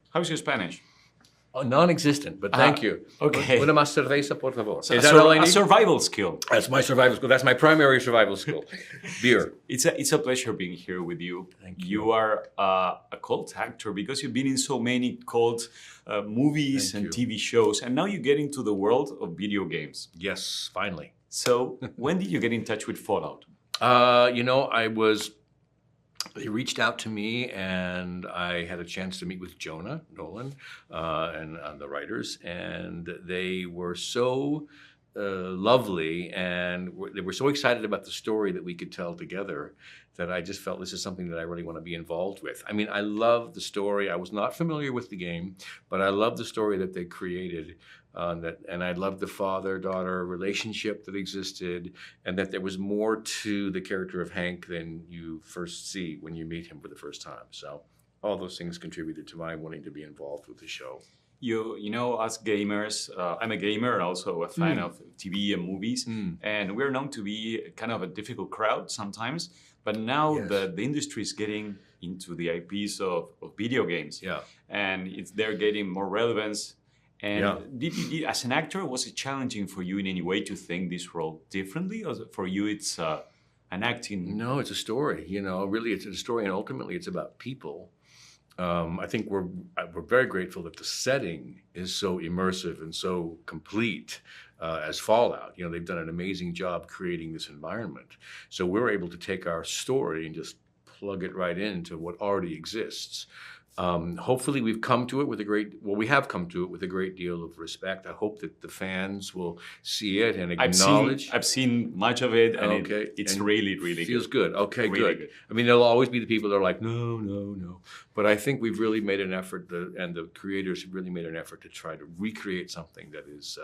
How's your Spanish? Oh, non-existent, but thank you. Okay. Una más cerveza, por favor. So Is that all I a need? survival skill. That's my survival skill. That's my primary survival skill. Beer. It's a pleasure being here with you. Thank you. You are a cult actor because you've been in so many cult movies Thank and you. TV shows, and now you get into the world of video games. Yes, finally. So when did you get in touch with Fallout? They reached out to me, and I had a chance to meet with Jonah Nolan and the writers, and they were so lovely, and they were so excited about the story that we could tell together that I just felt this is something that I really want to be involved with. I mean, I love the story. I was not familiar with the game, but I love the story that they created. And I loved the father-daughter relationship that existed, and that there was more to the character of Hank than you first see when you meet him for the first time. So all those things contributed to my wanting to be involved with the show. You know, us gamers, I'm a gamer and also a fan of TV and movies, and we're known to be kind of a difficult crowd sometimes. But now Yes. the industry is getting into the IPs of video games, Yeah. and they're getting more relevance. And Yeah. as an actor, was it challenging for you in any way to think this role differently, or for you it's an acting? No, it's a story. Really, it's a story, and ultimately, it's about people. I think we're very grateful that the setting is so immersive and so complete as Fallout. They've done an amazing job creating this environment. So we're able to take our story and just plug it right into what already exists. Hopefully we have come to it with a great deal of respect. I hope that the fans will see it and acknowledge. I've seen much of it, and Okay. it's And really, really feels good. Okay, Really good. good. I mean, there'll always be the people that are like, no. But I think we've really made an effort, and the creators have really made an effort to try to recreate something that is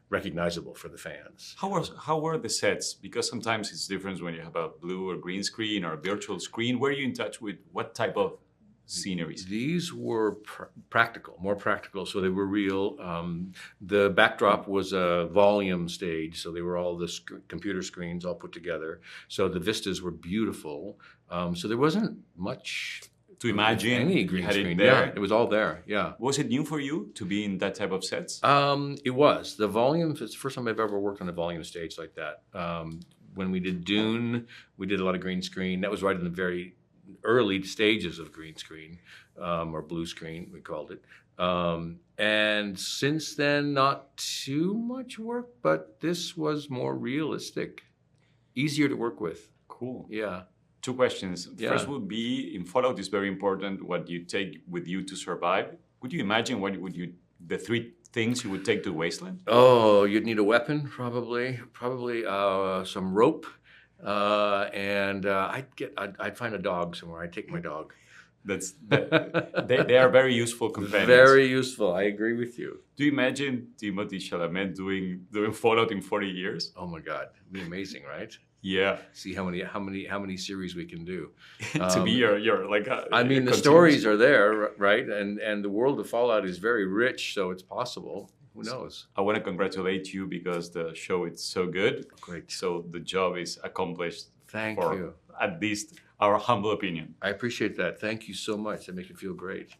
recognizable for the fans. How were the sets? Because sometimes it's different when you have a blue or green screen or a virtual screen. Were you in touch with what type of sceneries? These were more practical, so they were real. The backdrop was a volume stage, so they were all the computer screens all put together. So the vistas were beautiful. So there wasn't much To imagine any you green had it screen. there. Yeah, it was all there. Yeah. Was it new for you to be in that type of sets? It was. The volumes, it's the first time I've ever worked on a volume stage like that. When we did Dune, we did a lot of green screen. That was right in the very early stages of green screen, or blue screen, we called it. And since then, not too much work, but this was more realistic, easier to work with. Cool. Yeah. Two questions. Yeah. First would be, in Fallout is very important what you take with you to survive. Could you imagine the three things you would take to Wasteland? Oh, you'd need a weapon, probably some rope, and I'd find a dog somewhere. I'd take my dog. They are very useful companions. Very useful. I agree with you. Do you imagine Timothée Chalamet doing Fallout in 40 years? Oh my God, it'd be amazing, right? Yeah. See how many series we can do. To be your like. I mean, the stories are there, right? And the world of Fallout is very rich, so it's possible. Who knows? I want to congratulate you because the show is so good. Great. So the job is accomplished. Thank for you. At least our humble opinion. I appreciate that. Thank you so much. That makes me feel great.